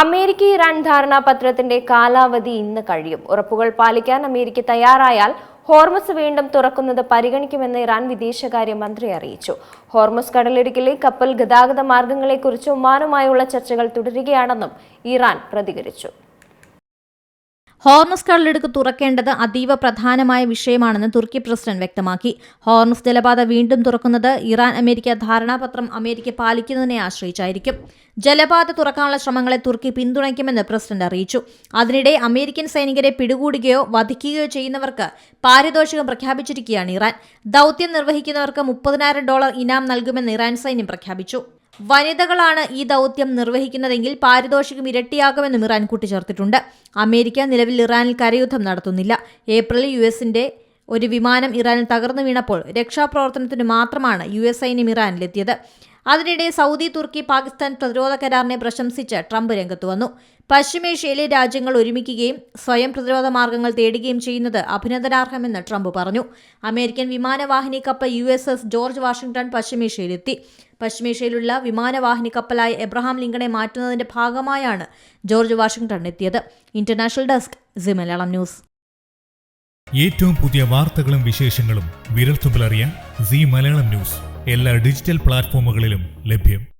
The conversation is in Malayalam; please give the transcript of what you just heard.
അമേരിക്ക-ഇറാൻ ധാരണാപത്രത്തിന്റെ കാലാവധി ഇന്ന് കഴിയും. ഉറപ്പുകൾ പാലിക്കാൻ അമേരിക്ക തയ്യാറായാൽ ഹോർമസ് വീണ്ടും തുറക്കുന്നത് പരിഗണിക്കുമെന്ന് ഇറാൻ വിദേശകാര്യ മന്ത്രി അറിയിച്ചു. ഹോർമസ് കടലിടുക്കിലെ കപ്പൽ ഗതാഗത മാർഗങ്ങളെക്കുറിച്ച് ഒമാനുമായുള്ള ചർച്ചകൾ തുടരുകയാണെന്നും ഇറാൻ പ്രതികരിച്ചു. ഹോർമസ് കടലിടുക്ക് തുറക്കേണ്ടത് അതീവ പ്രധാനമായ വിഷയമാണെന്ന് തുർക്കി പ്രസിഡന്റ് വ്യക്തമാക്കി. ഹോർമസ് ജലപാത വീണ്ടും തുറക്കുന്നത് ഇറാൻ അമേരിക്ക ധാരണാപത്രം അമേരിക്ക പാലിക്കുന്നതിനെ ആശ്രയിച്ചായിരിക്കും. ജലപാത തുറക്കാനുള്ള ശ്രമങ്ങളെ തുർക്കി പിന്തുണയ്ക്കുമെന്ന് പ്രസിഡന്റ് അറിയിച്ചു. അതിനിടെ അമേരിക്കൻ സൈനികരെ പിടികൂടുകയോ വധിക്കുകയോ ചെയ്യുന്നവർക്ക് പാരിതോഷികം പ്രഖ്യാപിച്ചിരിക്കുകയാണ് ഇറാൻ. ദൌത്യം നിർവഹിക്കുന്നവർക്ക് $30,000 ഇനാം നൽകുമെന്ന് ഇറാൻ സൈന്യം പ്രഖ്യാപിച്ചു. വനിതകളാണ് ഈ ദൌത്യം നിർവഹിക്കുന്നതെങ്കിൽ പാരിതോഷികം ഇരട്ടിയാകുമെന്നും ഇറാൻ കൂട്ടിച്ചേർത്തിട്ടുണ്ട്. അമേരിക്ക നിലവിൽ ഇറാനിൽ കരയുദ്ധം നടത്തുന്നില്ല. ഏപ്രിലിൽ യുഎസിന്റെ ഒരു വിമാനം ഇറാനിൽ തകർന്നു വീണപ്പോൾ രക്ഷാപ്രവർത്തനത്തിന് മാത്രമാണ് യുഎസ് സൈന്യം ഇറാനിലെത്തിയത്. അതിനിടെ സൗദി, തുർക്കി, പാകിസ്ഥാൻ പ്രതിരോധ കരാറിനെ പ്രശംസിച്ച് ട്രംപ് രംഗത്തു വന്നു. പശ്ചിമേഷ്യയിലെ രാജ്യങ്ങൾ ഒരുമിക്കുകയും സ്വയം പ്രതിരോധ മാർഗങ്ങൾ തേടുകയും ചെയ്യുന്നത് അഭിനന്ദനാർഹമെന്ന് ട്രംപ് പറഞ്ഞു. അമേരിക്കൻ വിമാനവാഹിനി കപ്പൽ USS ജോർജ് വാഷിംഗ്ടൺ പശ്ചിമേഷ്യയിലെത്തി. പശ്ചിമേഷ്യയിലുള്ള വിമാനവാഹിനി കപ്പലായ എബ്രഹാം ലിങ്കണെ മാറ്റുന്നതിന്റെ ഭാഗമായാണ് ജോർജ് വാഷിംഗ്ടൺ എത്തിയത്. International desk C Malayalam news. ഏറ്റവും പുതിയ വാർത്തകളും വിശേഷങ്ങളും വിരൽത്തുമ്പിലറിയാൻ സി മലയാളം ന്യൂസ് എല്ലാ ഡിജിറ്റൽ പ്ലാറ്റ്ഫോമുകളിലും ലഭ്യം.